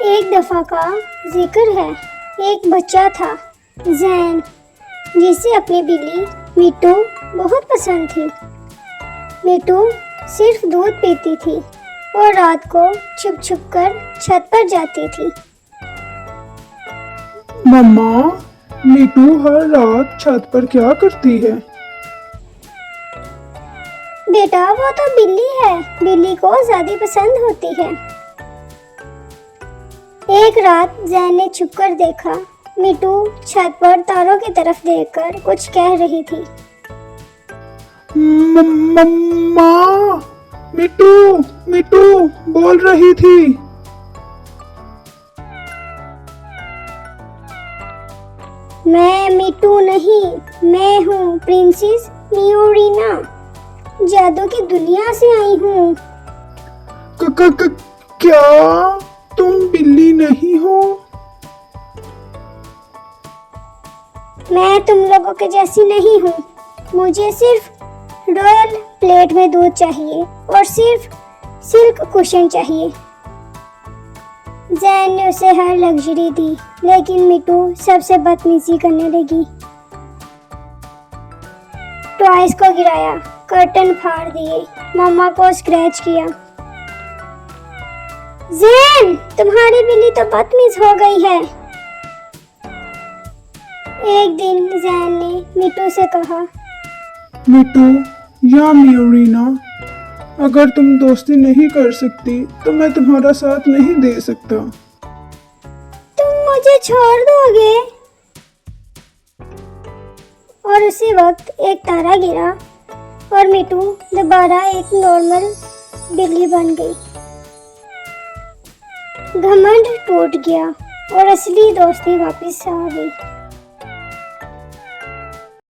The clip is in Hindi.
एक दफा का जिक्र है। एक बच्चा था जैन, जिसे अपनी बिल्ली मिट्टू बहुत पसंद थी। मिट्टू सिर्फ दूध पीती थी और रात को छुप छुप कर छत पर जाती थी। मम्मा, मीटू हर रात छत पर क्या करती है? बेटा, वो तो बिल्ली है, बिल्ली को ज्यादा पसंद होती है। एक रात जैन ने छुपकर देखा, मिट्टू छत पर तारों की तरफ देखकर कुछ कह रही थी। मम्मा, मीटू मीटू बोल रही थी। मैं मिट्टू नहीं, मैं हूँ प्रिंसेस मियोरिना, जादू की दुनिया से आई हूँ। क्या तुम बिल्ली नहीं हो? मैं तुम लोगों के जैसी नहीं हूँ। मुझे सिर्फ रॉयल प्लेट में दूध चाहिए और सिर्फ सिल्क कुशन चाहिए। जैन ने उसे हर लग्जरी दी, लेकिन मिट्टू सबसे बदतमीजी करने लगी। टॉयज को गिराया, कर्टन फाड़ दिए, मम्मा को स्क्रैच किया। जैन, तुम्हारी बिल्ली तो बदतमीज हो गई है। एक दिन जैन ने मिट्टू से कहा, मीटू या मियोरिना, अगर तुम दोस्ती नहीं कर सकती तो मैं तुम्हारा साथ नहीं दे सकता। तुम मुझे छोड़ दोगे? और उसी वक्त एक तारा गिरा और मिट्टू दोबारा एक नॉर्मल बिल्ली बन गई। घमंड टूट गया और असली दोस्ती वापस आ गई।